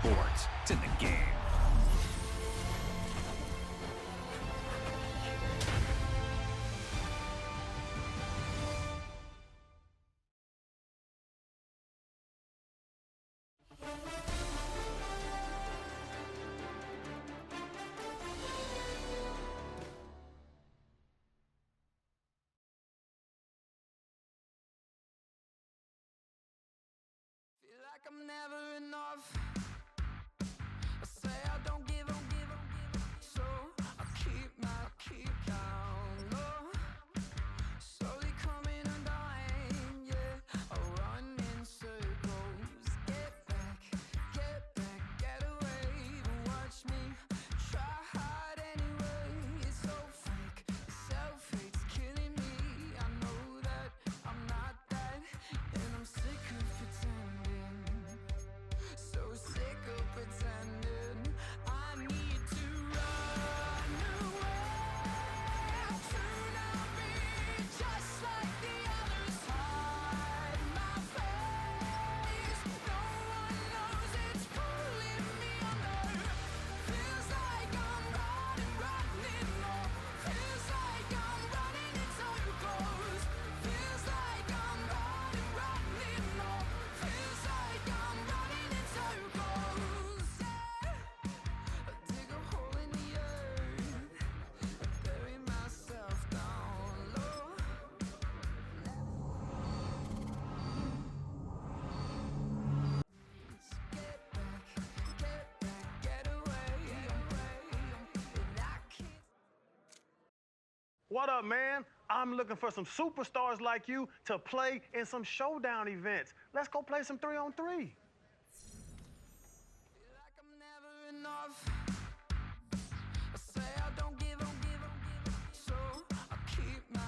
sports. It's in the game. Feel like I'm never enough. I say I don't give up, so I keep down low. Slowly coming undone, yeah. I run in circles. Get back, get away. But watch me try hard anyway. It's so fake, the self-hate's killing me. I know that I'm not that, and I'm sick of pretending. So sick of pretending. I need to run away to not be just like the others. Hide my face. No one knows it's pulling me under. Feels like I'm running more. Feels like I'm running in circles. Feels like I'm running more. Feels like I'm running in circles. I dig a hole in the earth. I bury myself down low. Get away. And I can't. What up, man? I'm looking for some superstars like you to play in some showdown events. Let's go play some 3-on-3. Feel like I'm never enough. I say I don't give up, so I keep down.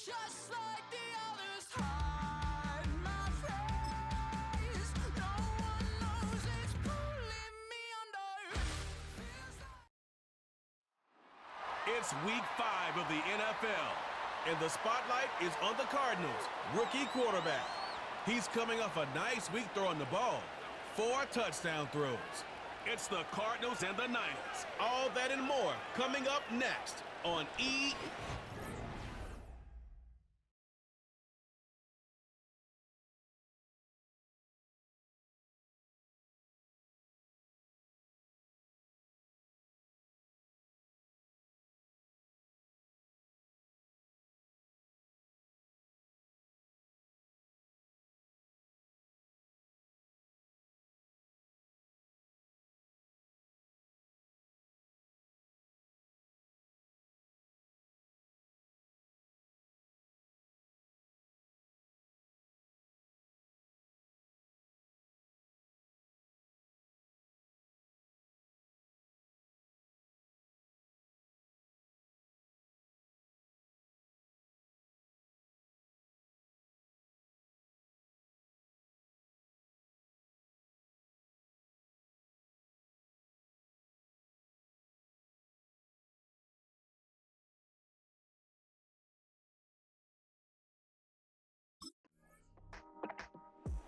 Just like the others hide my face. No one knows it's pulling me under. It's week 5 of the NFL, and the spotlight is on the Cardinals' rookie quarterback. He's coming off a nice week throwing the ball. 4 touchdown throws. It's the Cardinals and the Niners. All that and more coming up next on E.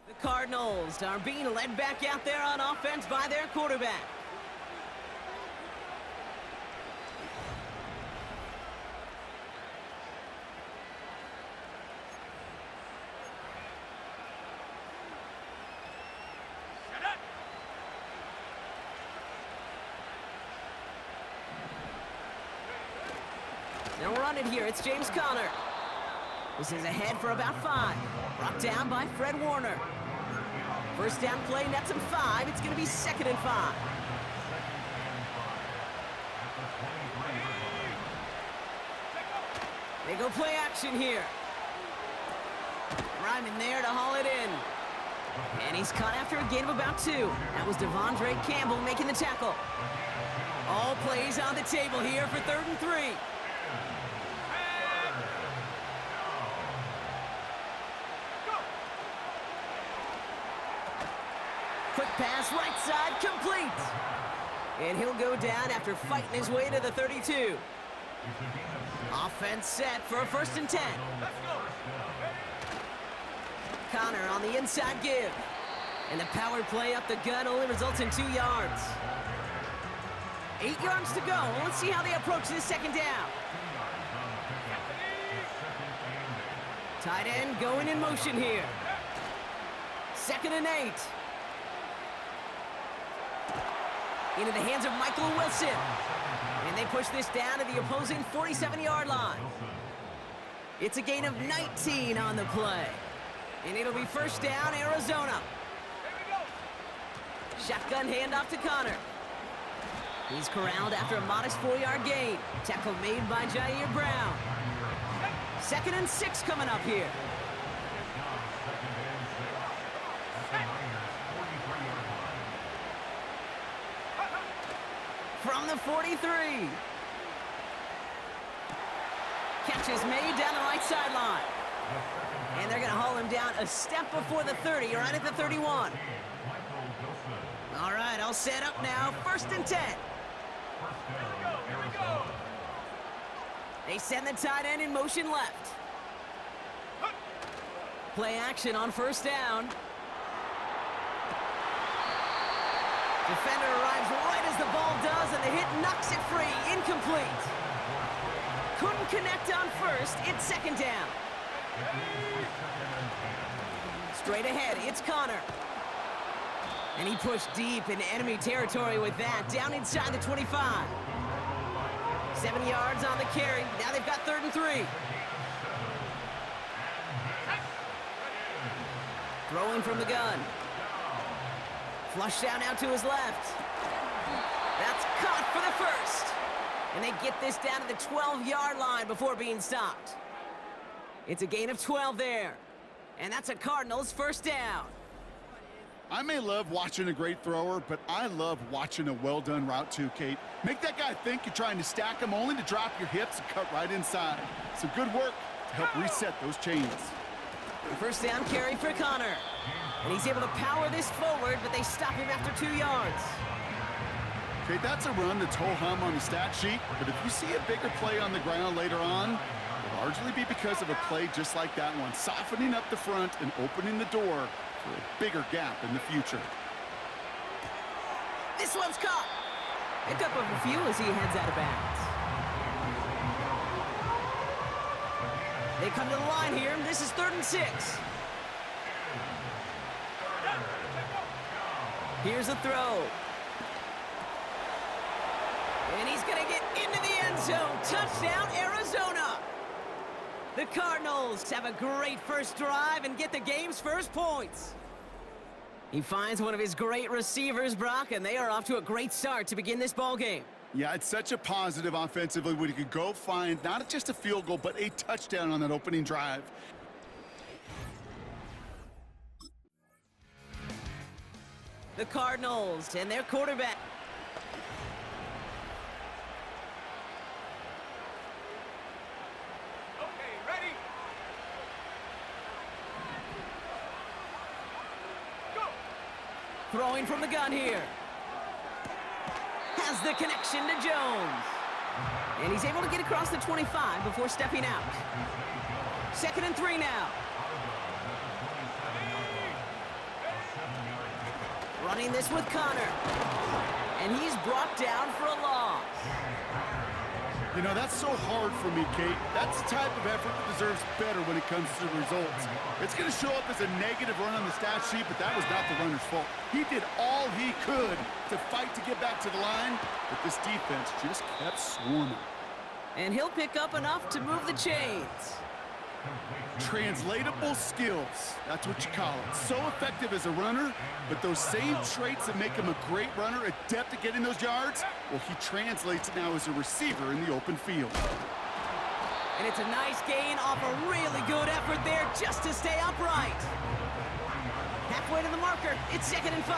The Cardinals are being led back out there on offense by their quarterback. They'll run it here. It's James Conner. This is ahead for about 5. Brought down by Fred Warner. First down play, nets him 5. It's going to be 2nd and 5. They go play action here. Ryman there to haul it in. And he's caught after a gain of about 2. That was Devondre Campbell making the tackle. All plays on the table here for 3rd and 3. Quick pass, right side, complete. And he'll go down after fighting his way to the 32. Offense set for a 1st and 10. Conner on the inside give. And the power play up the gut only results in 2 yards. 8 yards to go. Let's see how they approach this 2nd down. Tight end going in motion here. 2nd and 8. Into the hands of Michael Wilson. And they push this down to the opposing 47-yard line. It's a gain of 19 on the play. And it'll be 1st down, Arizona. Shotgun handoff to Conner. He's corralled after a modest 4-yard gain. Tackle made by Jair Brown. 2nd and 6 coming up here. From the 43. Catch is made down the right sideline. And they're going to haul him down a step before the 30, right at the 31. All right, all set up now. 1st and 10. They send the tight end in motion left. Play action on 1st down. Defender arrives right as the ball does, and the hit knocks it free. Incomplete. Couldn't connect on 1st. It's 2nd down. Straight ahead, it's Conner. And he pushed deep into enemy territory with that. Down inside the 25. 7 yards on the carry. Now they've got 3rd and 3. Throwing from the gun. Flush down out to his left. That's caught for the 1st. And they get this down to the 12-yard line before being stopped. It's a gain of 12 there. And that's a Cardinals 1st down. I may love watching a great thrower, but I love watching a well-done route too, Kate. Make that guy think you're trying to stack him only to drop your hips and cut right inside. So good work. to help reset those chains. The first down carry for Connor. And he's able to power this forward, but they stop him after 2 yards. Okay, that's a run that's ho-hum on the stat sheet, but if you see a bigger play on the ground later on, it'll largely be because of a play just like that one, softening up the front and opening the door for a bigger gap in the future. This one's caught. Pick up a few as he heads out of bounds. They come to the line here, and this is 3rd and 6. Here's a throw. And he's going to get into the end zone. Touchdown, Arizona. The Cardinals have a great first drive and get the game's first points. He finds one of his great receivers, Brock, and they are off to a great start to begin this ball game. Yeah, it's such a positive offensively when you could go find not just a field goal, but a touchdown on that opening drive. The Cardinals and their quarterback. Okay, ready? Go! Throwing from the gun here. Has the connection to Jones. And he's able to get across the 25 before stepping out. 2nd and 3 now. Running this with Connor. And he's brought down for a loss. You know, that's so hard for me, Kate. That's the type of effort that deserves better when it comes to the results. It's going to show up as a negative run on the stat sheet, but that was not the runner's fault. He did all he could to fight to get back to the line, but this defense just kept swarming. And he'll pick up enough to move the chains. Translatable skills, that's what you call it. So effective as a runner, but those same traits that make him a great runner, adept at getting those yards, well, he translates it now as a receiver in the open field. And it's a nice gain off a really good effort there just to stay upright. Halfway to the marker, it's 2nd and 5.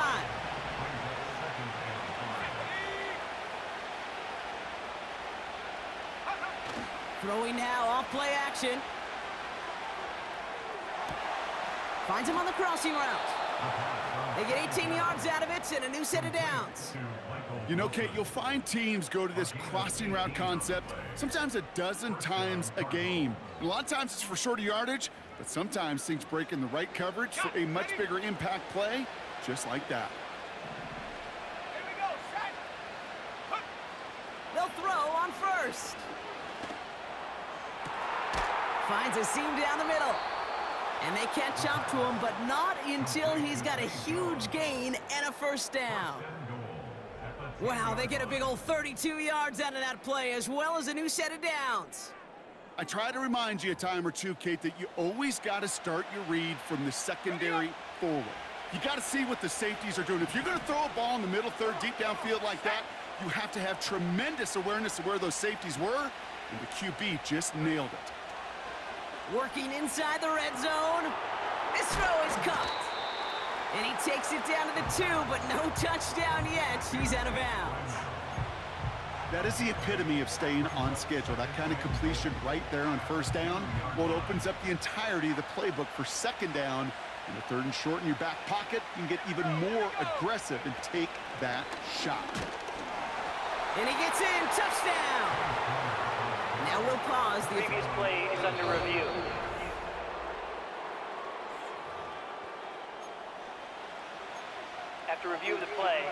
Throwing now, off play action. Finds him on the crossing route. They get 18 yards out of it and a new set of downs. You know, Kate, you'll find teams go to this crossing route concept sometimes a dozen times a game. And a lot of times it's for shorter yardage, but sometimes things break in the right coverage for a much bigger impact play, just like that. Here we go, set! They'll throw on 1st. Finds a seam down the middle. And they catch up to him, but not until he's got a huge gain and a 1st down. Wow, they get a big old 32 yards out of that play, as well as a new set of downs. I try to remind you a time or two, Kate, that you always got to start your read from the secondary forward. You got to see what the safeties are doing. If you're going to throw a ball in the middle third, deep downfield like that, you have to have tremendous awareness of where those safeties were, and the QB just nailed it. Working inside the red zone. This throw is caught. And he takes it down to the 2, but no touchdown yet. He's out of bounds. That is the epitome of staying on schedule. That kind of completion right there on 1st down. Well, it opens up the entirety of the playbook for 2nd down. And the 3rd and short in your back pocket, you can get even more aggressive and take that shot. And he gets in. Touchdown. Now we'll pause. The Previous play is under review. After review of the play,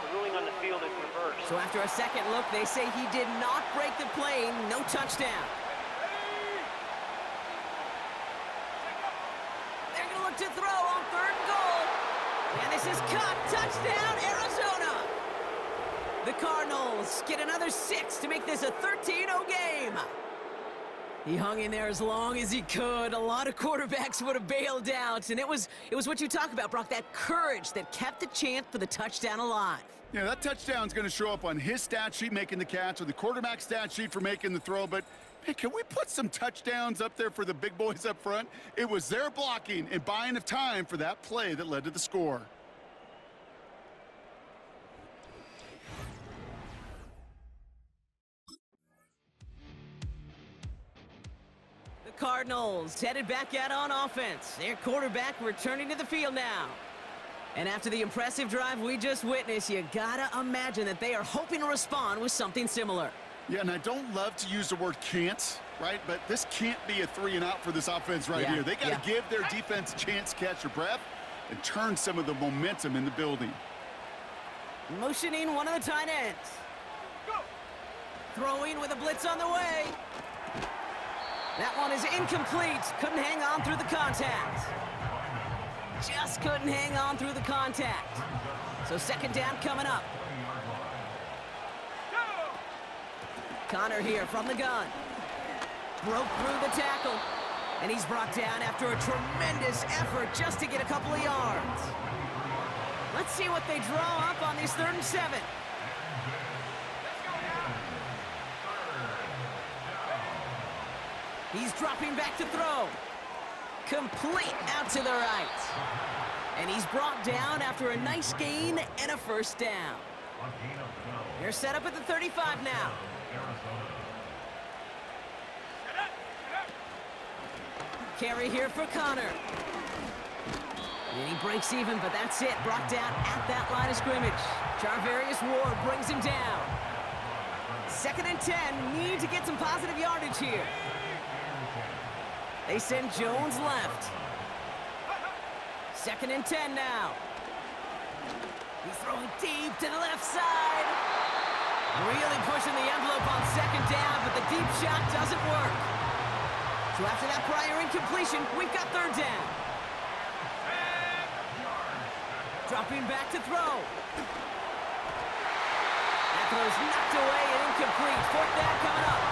the ruling on the field is reversed. So after a second look, they say he did not break the plane. No touchdown. They're going to look to throw on 3rd and goal. And this is caught. Touchdown, Arizona. The Cardinals get another 6 to make this a 13-0 game. He hung in there as long as he could. A lot of quarterbacks would have bailed out, and it was what you talk about, Brock, that courage that kept the chance for the touchdown alive. Yeah, that touchdown's going to show up on his stat sheet making the catch or the quarterback stat sheet for making the throw, but hey, can we put some touchdowns up there for the big boys up front? It was their blocking and buying of time for that play that led to the score. The Cardinals headed back out on offense. Their quarterback returning to the field now. And after the impressive drive we just witnessed, you gotta imagine that they are hoping to respond with something similar. Yeah, and I don't love to use the word can't, right? But this can't be a 3-and-out for this offense right here. They got to give their defense a chance to catch their breath and turn some of the momentum in the building. Motioning one of the tight ends. Throwing with a blitz on the way. That one is incomplete. Couldn't hang on through the contact. Just couldn't hang on through the contact. So second down coming up. Connor here from the gun. Broke through the tackle. And he's brought down after a tremendous effort just to get a couple of yards. Let's see what they draw up on this 3rd and 7. He's dropping back to throw. Complete out to the right. And he's brought down after a nice gain and a first down. They're set up at the 35 now. Carry here for Connor. And he breaks even, but that's it. Brought down at that line of scrimmage. Charvarius Ward brings him down. 2nd and 10. Need to get some positive yardage here. They send Jones left. 2nd and 10 now. He's throwing deep to the left side. Really pushing the envelope on 2nd down, but the deep shot doesn't work. So after that prior incompletion, we've got 3rd down. Dropping back to throw. That throw's knocked away and incomplete. 4th down coming up.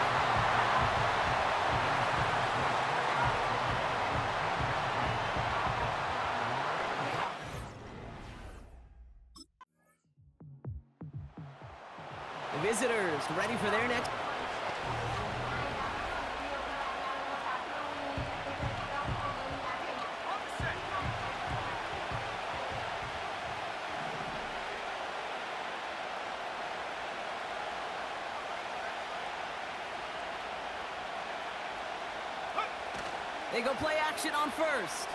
The visitors ready for their next. They go play action on first.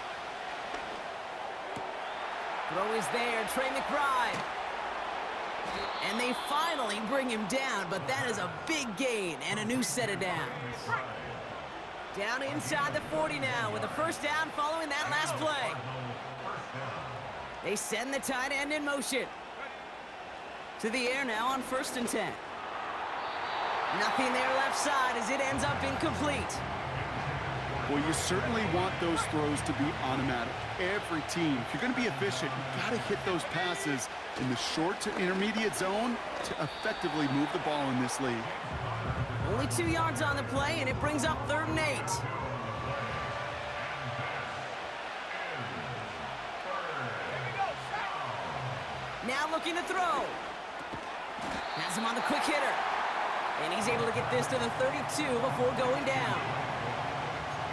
Throw is there, Trey McBride. And they finally bring him down, but that is a big gain and a new set of downs. Down inside the 40 now with a first down following that last play. They send the tight end in motion. To the air now on 1st and 10. Nothing there left side as it ends up incomplete. Well, you certainly want those throws to be automatic. Every team, if you're going to be efficient, you got to hit those passes in the short to intermediate zone to effectively move the ball in this league. Only 2 yards on the play, and it brings up 3rd and 8. Now looking to throw. Has him on the quick hitter. And he's able to get this to the 32 before going down.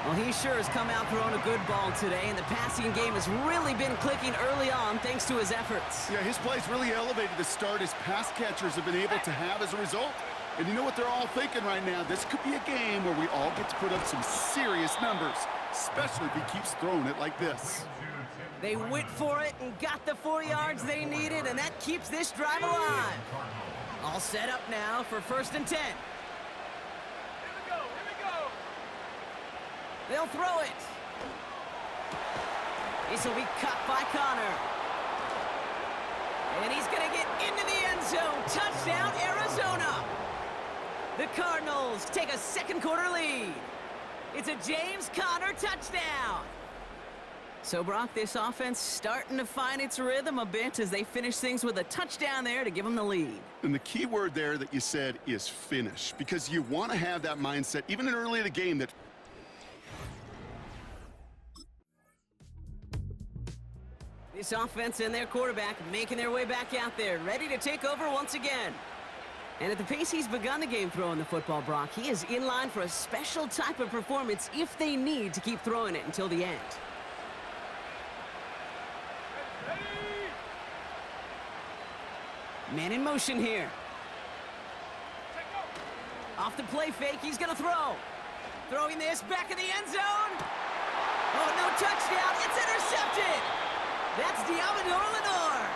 Well, he sure has come out throwing a good ball today, and the passing game has really been clicking early on thanks to his efforts. Yeah, his play's really elevated the start his pass catchers have been able to have as a result. And you know what they're all thinking right now? This could be a game where we all get to put up some serious numbers, especially if he keeps throwing it like this. They went for it and got the 4 yards they needed, and that keeps this drive alive. All set up now for 1st and 10. They'll throw it. This will be caught by Connor. And he's going to get into the end zone. Touchdown, Arizona. The Cardinals take a 2nd quarter lead. It's a James Conner touchdown. So, Brock, this offense starting to find its rhythm a bit as they finish things with a touchdown there to give them the lead. And the key word there that you said is finish, because you want to have that mindset, even in early in the game, that this offense and their quarterback making their way back out there, ready to take over once again. And at the pace he's begun the game throwing the football, Brock, he is in line for a special type of performance if they need to keep throwing it until the end. Man in motion here. Off the play fake, he's going to throw. Throwing this back in the end zone. Oh, no touchdown. It's intercepted. That's Diamador Lenore.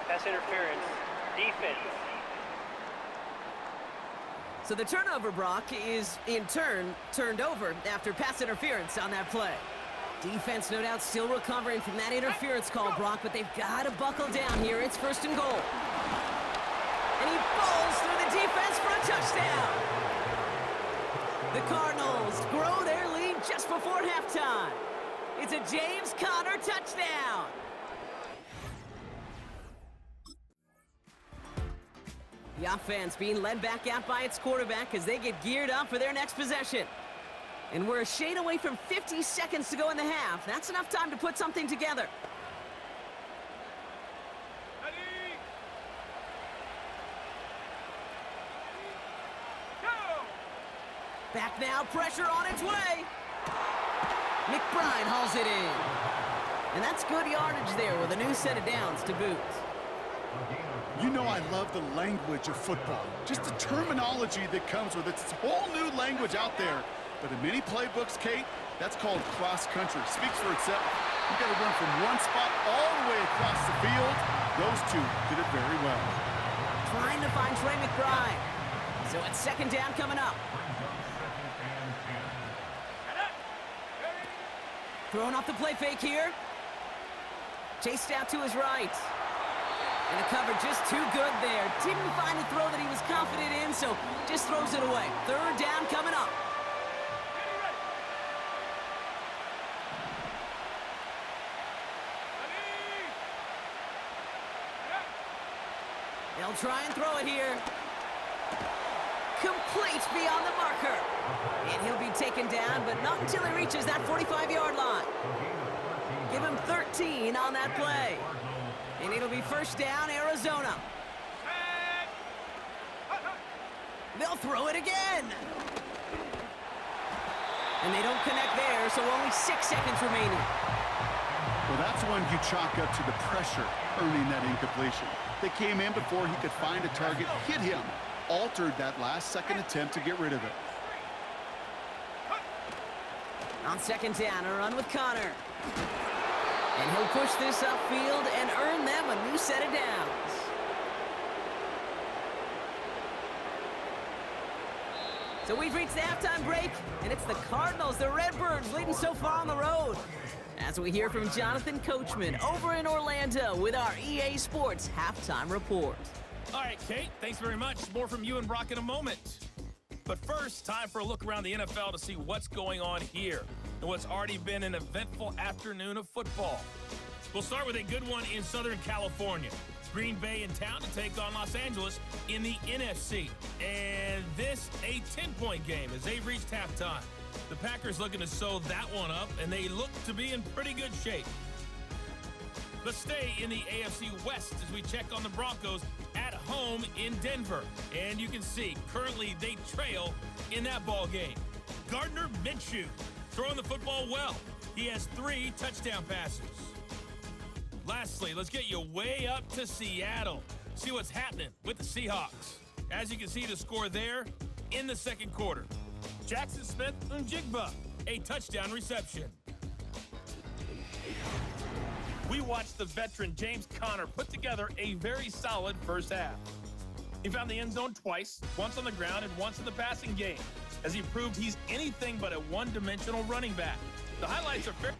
Pass interference. Defense. So the turnover, Brock, is in turn turned over after pass interference on that play. Defense, no doubt, still recovering from that interference call, Brock, but they've got to buckle down here. It's 1st and goal. And he bowls through the defense for a touchdown. The Cardinals grow their lead just before halftime. It's a James Conner touchdown. The offense being led back out by its quarterback as they get geared up for their next possession. And we're a shade away from 50 seconds to go in the half. That's enough time to put something together. Back now, pressure on its way. McBride hauls it in. And that's good yardage there with a new set of downs to boot. You know I love the language of football. Just the terminology that comes with it. It's a whole new language out there. But in many playbooks, Kate, that's called cross-country. Speaks for itself. You got to run from one spot all the way across the field. Those two did it very well. Trying to find Trey McBride. So it's 2nd down coming up. Throwing off the play fake here. Chased out to his right. And the cover just too good there. Didn't find the throw that he was confident in, so just throws it away. 3rd down coming up. They'll try and throw it here. Complete beyond the marker. And he'll be taken down, but not until he reaches that 45-yard line. Give him 13 on that play. And it'll be 1st down, Arizona. They'll throw it again. And they don't connect there, so only 6 seconds remaining. Well, that's one you chalk up to the pressure earning that incompletion. They came in before he could find a target, hit him, altered that last-second attempt to get rid of it. On 2nd down, a run with Conner. And he'll push this upfield and earn them a new set of downs. So we've reached the halftime break, and it's the Cardinals, the Redbirds, leading so far on the road. As we hear from Jonathan Coachman over in Orlando with our EA Sports Halftime Report. All right, Kate, thanks very much. More from you and Brock in a moment. But first, time for a look around the NFL to see what's going on here and what's already been an eventful afternoon of football. We'll start with a good one in Southern California. Green Bay in town to take on Los Angeles in the NFC. And this, a 10-point game as they've reached halftime. The Packers looking to sew that one up, and they look to be in pretty good shape. Let's stay in the AFC West as we check on the Broncos at home in Denver. And you can see, currently they trail in that ball game. Gardner Minshew throwing the football well. He has 3 touchdown passes. Lastly, let's get you way up to Seattle. See what's happening with the Seahawks. As you can see, the score there in the 2nd quarter. Jackson Smith-Njigba, a touchdown reception. We watched the veteran James Conner put together a very solid first half. He found the end zone twice, once on the ground and once in the passing game, as he proved he's anything but a one-dimensional running back. The highlights are fair.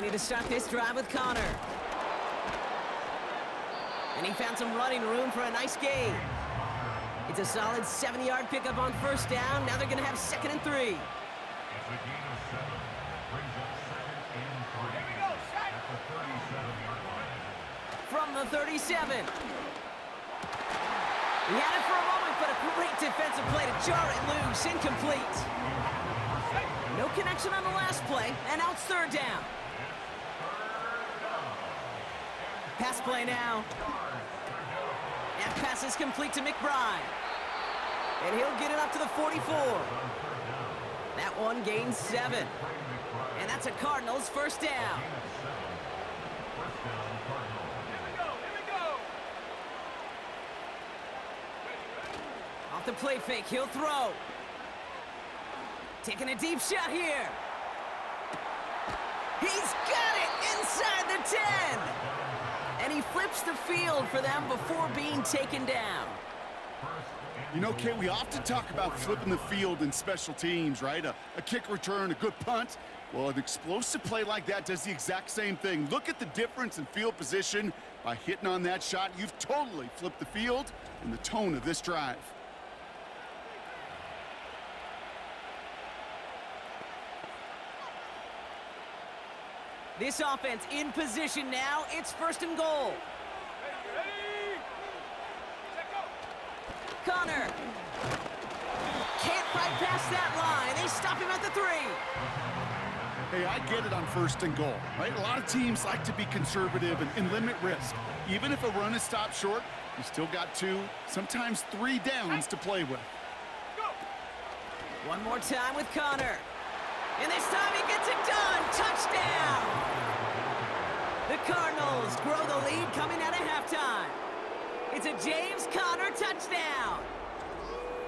Ready to start this drive with Connor. And he found some running room for a nice gain. It's a solid 70-yard pickup on first down. Now they're going to have 2nd and 3. From the 37. He had it for a moment, but a great defensive play to jar it loose. Incomplete. No connection on the last play, and now it's 3rd down. Pass play now. That pass is complete to McBride. And he'll get it up to the 44. That one gains 7. And that's a Cardinals 1st down. Off the play fake, he'll throw. Taking a deep shot here. He's got it inside the 10. And he flips the field for them before being taken down. You know, Kate, we often talk about flipping the field in special teams, right? A kick return, a good punt. Well, an explosive play like that does the exact same thing. Look at the difference in field position. By hitting on that shot, you've totally flipped the field and the tone of this drive. This offense in position now. It's 1st and goal. Connor. Can't fight past that line. They stop him at the 3. Hey, I get it on 1st and goal, right? A lot of teams like to be conservative and limit risk. Even if a run is stopped short, you still got 2, sometimes 3 downs to play with. One more time with Connor. And this time he gets it done. Touchdown! The Cardinals grow the lead coming out of halftime. It's a James Conner touchdown.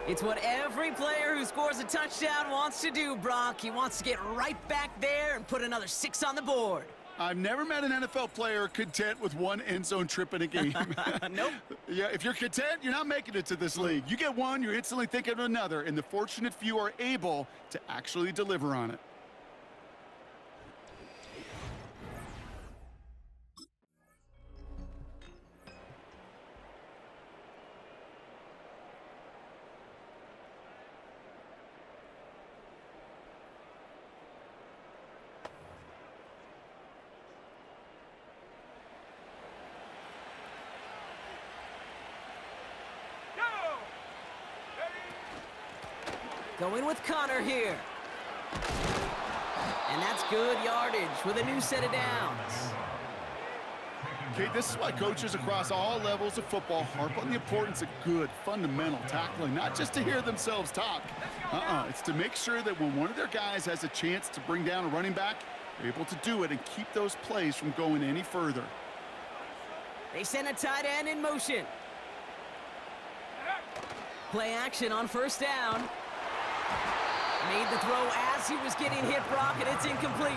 It's what every player who scores a touchdown wants to do, Brock. He wants to get right back there and put another 6 on the board. I've never met an NFL player content with 1 end zone trip in a game. Nope. Yeah, if you're content, you're not making it to this league. You get 1, you're instantly thinking of another, and the fortunate few are able to actually deliver on it. Going with Connor here. And that's good yardage with a new set of downs. Okay, this is why coaches across all levels of football harp on the importance of good, fundamental tackling, not just to hear themselves talk. It's to make sure that when one of their guys has a chance to bring down a running back, they're able to do it and keep those plays from going any further. They send a tight end in motion. Play action on 1st down. Made the throw as he was getting hit, Brock, and it's incomplete.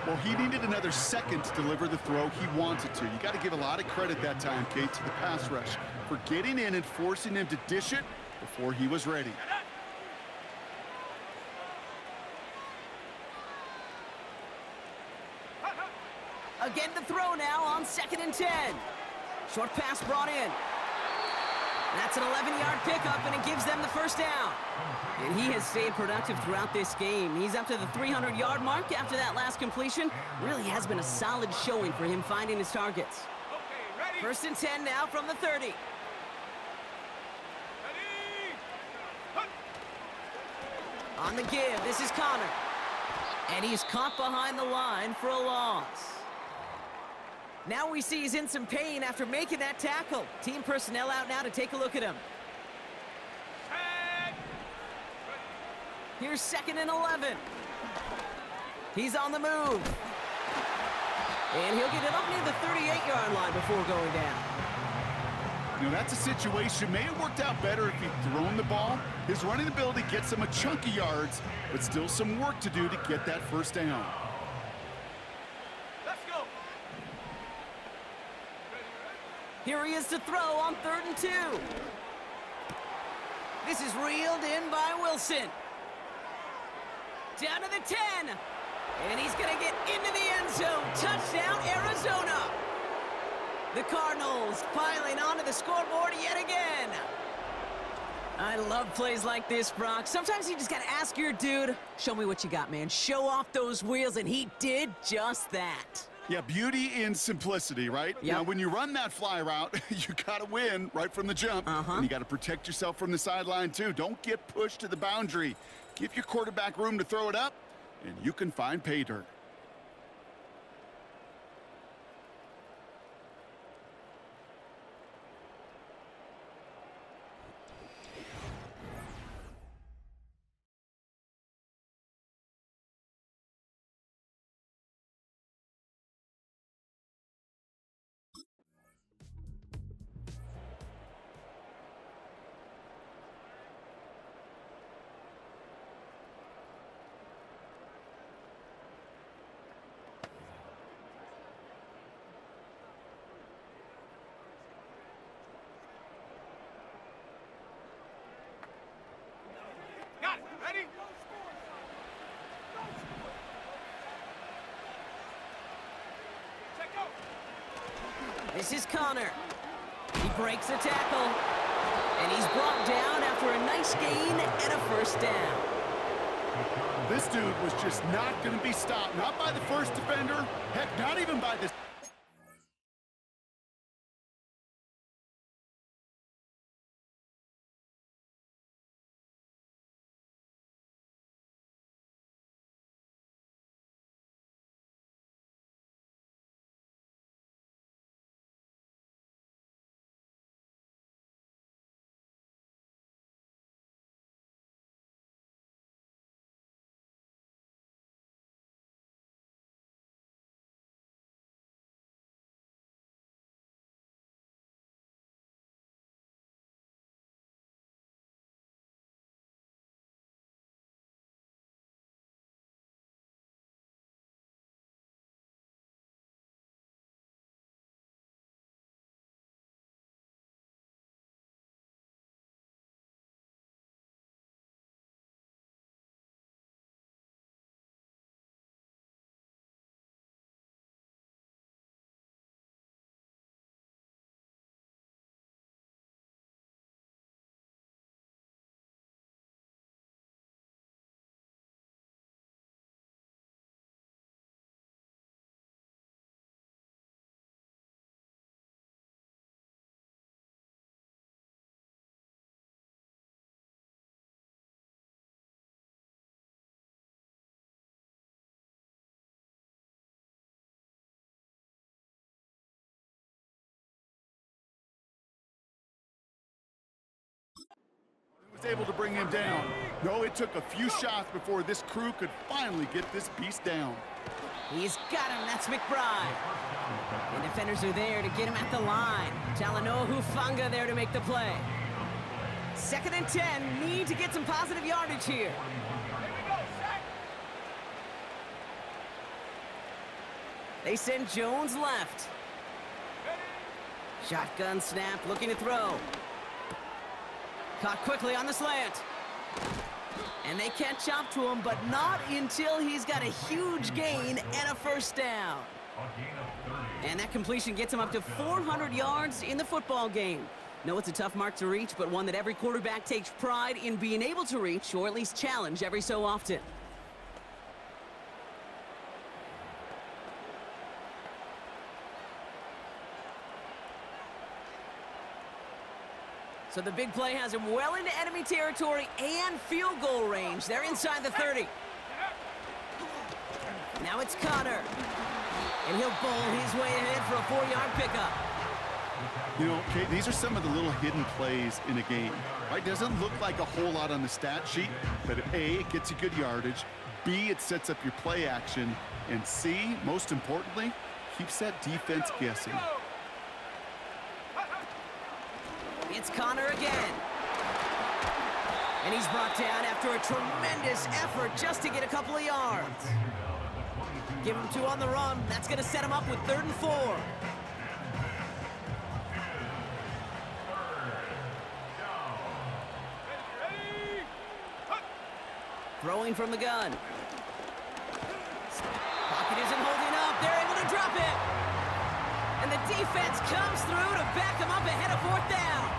Well, he needed another second to deliver the throw he wanted to. You got to give a lot of credit that time, Kate, to the pass rush for getting in and forcing him to dish it before he was ready. Again, the throw now on 2nd and 10. Short pass brought in. That's an 11-yard pickup, and it gives them the 1st down. And he has stayed productive throughout this game. He's up to the 300-yard mark after that last completion. Really has been a solid showing for him finding his targets. 1st and 10 now from the 30. On the give, this is Connor. And he's caught behind the line for a loss. Now we see he's in some pain after making that tackle. Team personnel out now to take a look at him. Here's 2nd and 11. He's on the move. And he'll get it up near the 38-yard line before going down. You know, that's a situation. May have worked out better if he'd thrown the ball. His running ability gets him a chunk of yards, but still some work to do to get that 1st down. Here he is to throw on 3rd and 2. This is reeled in by Wilson. Down to the 10. And he's going to get into the end zone. Touchdown, Arizona. The Cardinals piling onto the scoreboard yet again. I love plays like this, Brock. Sometimes you just got to ask your dude, show me what you got, man. Show off those wheels, and he did just that. Yeah, beauty in simplicity, right? Yep. Now, when you run that fly route, you got to win right from the jump. And you got to protect yourself from the sideline, too. Don't get pushed to the boundary. Give your quarterback room to throw it up, and you can find pay dirt. This is Connor. He breaks a tackle, and he's brought down after a nice gain and a first down. This dude was just not going to be stopped. Not by the first defender. Heck, not even by this. Was able to bring him down. No, it took a few shots before this crew could finally get this beast down. He's got him. That's McBride. And defenders are there to get him at the line. Talanoa Hufanga there to make the play. 2nd and 10. Need to get some positive yardage here. They send Jones left. Shotgun snap, looking to throw. Caught quickly on the slant. And they catch up to him, but not until he's got a huge gain and a first down. And that completion gets him up to 400 yards in the football game. No, it's a tough mark to reach, but one that every quarterback takes pride in being able to reach, or at least challenge every so often. So the big play has him well into enemy territory and field goal range. They're inside the 30. Now it's Connor. And he'll bowl his way ahead for a 4-yard pickup. You know, Kate, these are some of the little hidden plays in a game. Right? Doesn't look like a whole lot on the stat sheet, but A, it gets you good yardage. B, it sets up your play action. And C, most importantly, keeps that defense guessing. It's Connor again. And he's brought down after a tremendous effort just to get a couple of yards. Give him 2 on the run. That's going to set him up with 3rd and 4. Throwing from the gun. drop it. And the defense comes through to back him up ahead of 4th down.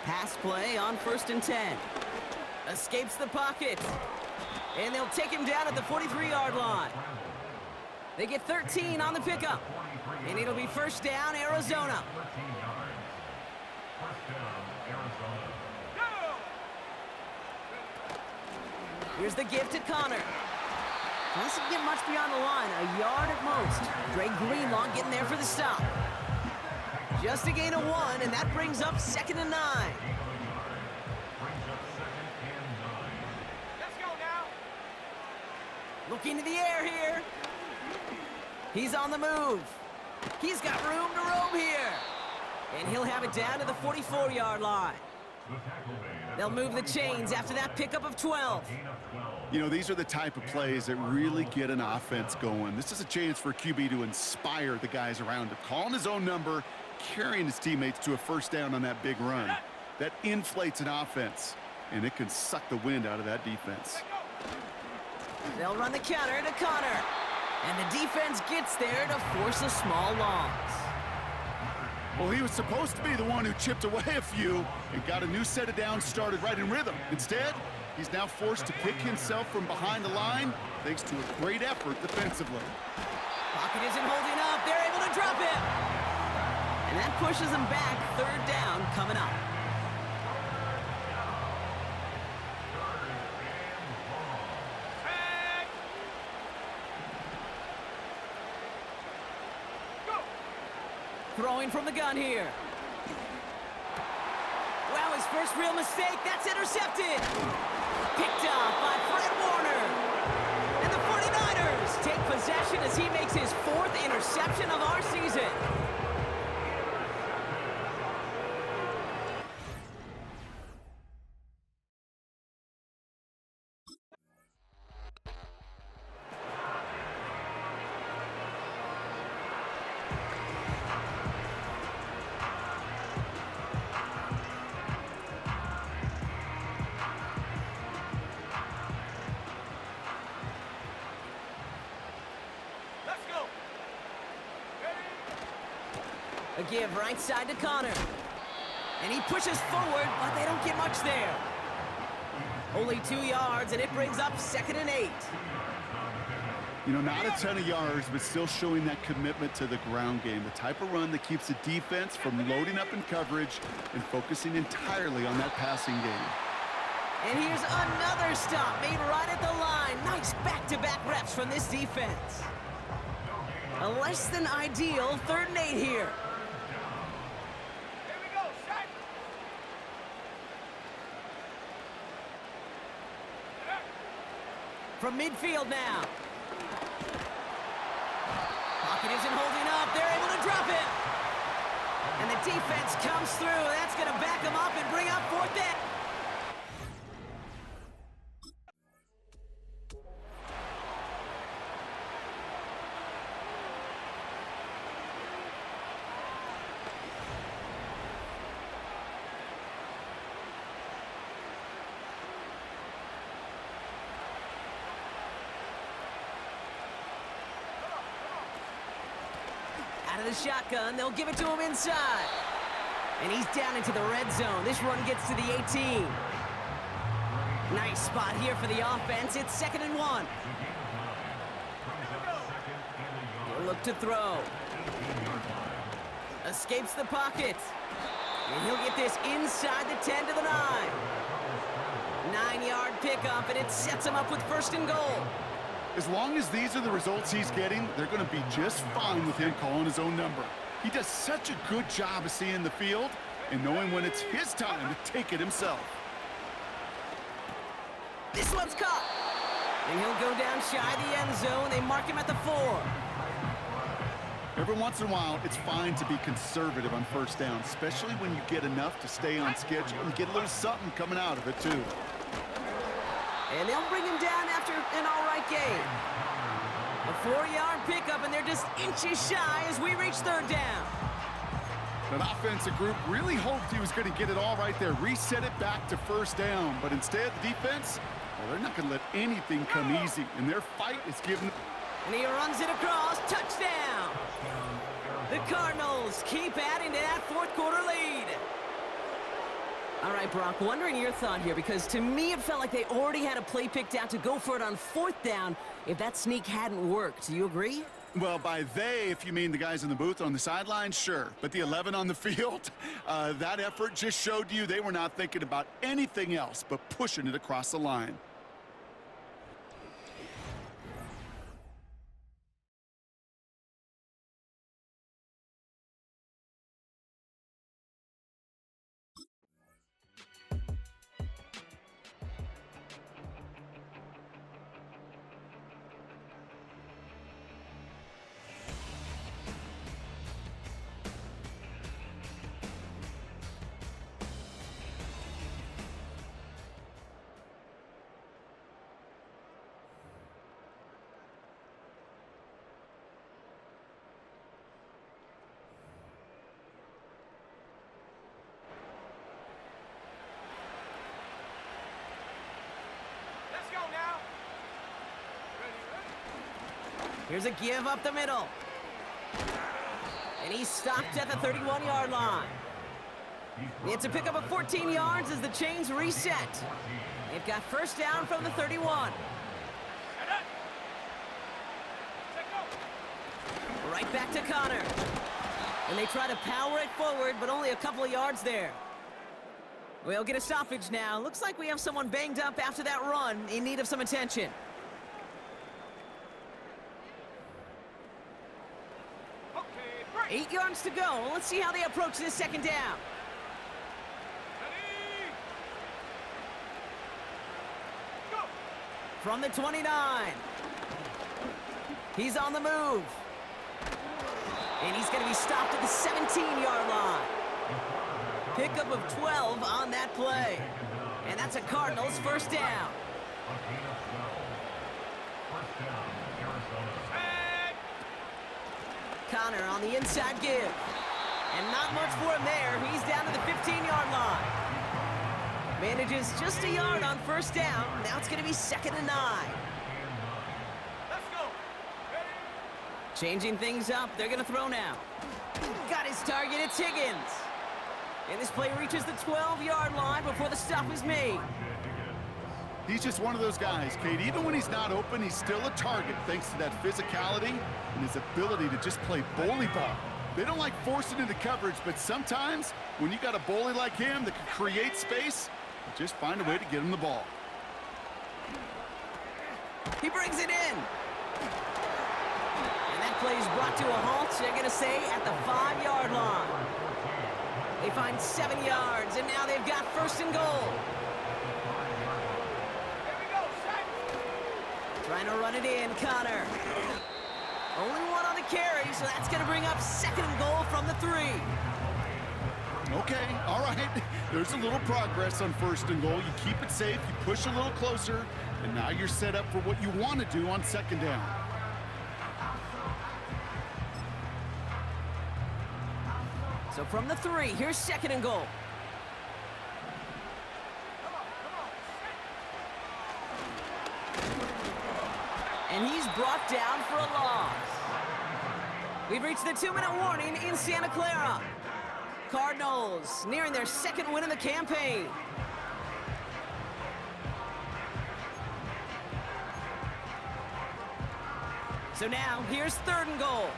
Pass play on 1st and 10. Escapes the pocket. And they'll take him down at the 43-yard line. They get 13 on the pickup. And it'll be 1st down, Arizona. Here's the give to Connor. Doesn't get much beyond the line, a yard at most. Dre Greenlaw getting there for the stop. Just a gain of 1, and that brings up 2nd and 9. Let's go now. Looking to the air here. He's on the move. He's got room to roam here. And he'll have it down to the 44-yard line. They'll move the chains after that pickup of 12. You know, these are the type of plays that really get an offense going. This is a chance for QB to inspire the guys around him. Calling his own number, carrying his teammates to a 1st down on that big run. That inflates an offense, and it can suck the wind out of that defense. They'll run the counter to Connor. And the defense gets there to force a small loss. Well, he was supposed to be the one who chipped away a few and got a new set of downs started right in rhythm. Instead, he's now forced to pick himself from behind the line thanks to a great effort defensively. Pocket isn't holding up. They're able to drop it. And that pushes them back. 3rd down coming up. Throwing from the gun here. Wow, his first real mistake. That's intercepted. Picked off by Fred Warner. And the 49ers take possession as he makes his 4th interception of our season. A give right side to Connor. And he pushes forward, but they don't get much there. Only 2 yards, and it brings up 2nd and 8. You know, not a ton of yards, but still showing that commitment to the ground game. The type of run that keeps the defense from loading up in coverage and focusing entirely on that passing game. And here's another stop made right at the line. Nice back-to-back reps from this defense. A less than ideal 3rd and 8 here. From midfield now. Pocket isn't holding up. They're able to drop it. And the defense comes through. That's going to back them up and bring up 4th down. Out of the shotgun, they'll give it to him inside. And he's down into the red zone. This run gets to the 18. Nice spot here for the offense. It's 2nd and 1. He'll look to throw. Escapes the pocket. And he'll get this inside the 10 to the 9. 9-yard pickup, and it sets him up with 1st and goal. As long as these are the results he's getting, they're going to be just fine with him calling his own number. He does such a good job of seeing the field and knowing when it's his time to take it himself. This one's caught. And he'll go down shy of the end zone. They mark him at the 4. Every once in a while, it's fine to be conservative on first down, especially when you get enough to stay on schedule and get a little something coming out of it, too. And they'll bring him down after an all-right game. A 4-yard pickup, and they're just inches shy as we reach third down. That offensive group really hoped he was going to get it all right there, reset it back to first down. But instead, the defense, well, they're not going to let anything come easy, and their fight is given. And he runs it across. Touchdown! The Cardinals keep adding to that fourth quarter lead. All right, Brock, wondering your thought here, because to me it felt like they already had a play picked out to go for it on fourth down if that sneak hadn't worked. Do you agree? Well, by they, if you mean the guys in the booth on the sideline, sure. But the 11 on the field, that effort just showed you they were not thinking about anything else but pushing it across the line. Here's a give up the middle. And he's stopped at the 31-yard line. It's a pickup of 14 yards as the chains reset. They've got first down from the 31. Right back to Connor. And they try to power it forward, but only a couple of yards there. We'll get a stoppage now. Looks like we have someone banged up after that run in need of some attention. Okay, 8 yards to go. Let's see how they approach this second down. Go. From the 29. He's on the move. And he's going to be stopped at the 17-yard line. Pickup of 12 on that play. And that's a Cardinals first down. Connor on the inside give. And not much for him there. He's down to the 15-yard line. Manages just a yard on first down. Now it's going to be 2nd and 9. Changing things up, they're going to throw now. Got his target, it's Higgins. And this play reaches the 12-yard line before the stop is made. He's just one of those guys, Kate. Even when he's not open, he's still a target thanks to that physicality and his ability to just play bully ball. They don't like forcing into coverage, but sometimes when you got a bully like him that can create space, just find a way to get him the ball. He brings it in. Play is brought to a halt, they're going to say, at the 5-yard line. They find 7 yards, and now they've got first and goal. Here we go, trying to run it in, Connor. Only one on the carry, so that's going to bring up 2nd and goal from the 3. Okay, all right. There's a little progress on first and goal. You keep it safe, you push a little closer, and now you're set up for what you want to do on 2nd down. So from the 3, here's 2nd and goal. And he's brought down for a loss. We've reached the 2-minute warning in Santa Clara. Cardinals nearing their 2nd win of the campaign. So now, here's 3rd and goal.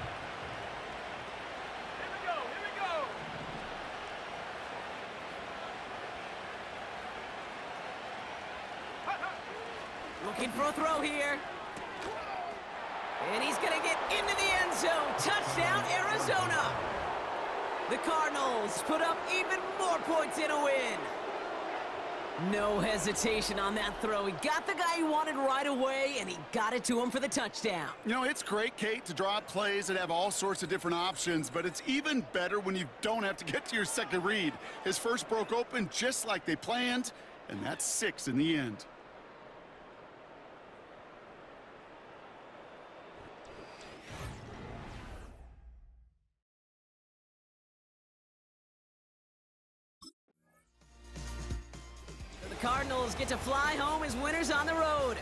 Looking for a throw here. And he's going to get into the end zone. Touchdown, Arizona. The Cardinals put up even more points in a win. No hesitation on that throw. He got the guy he wanted right away, and he got it to him for the touchdown. You know, it's great, Kate, to draw up plays that have all sorts of different options, but it's even better when you don't have to get to your second read. His first broke open just like they planned, and that's 6 in the end. The Cardinals get to fly home as winners on the road.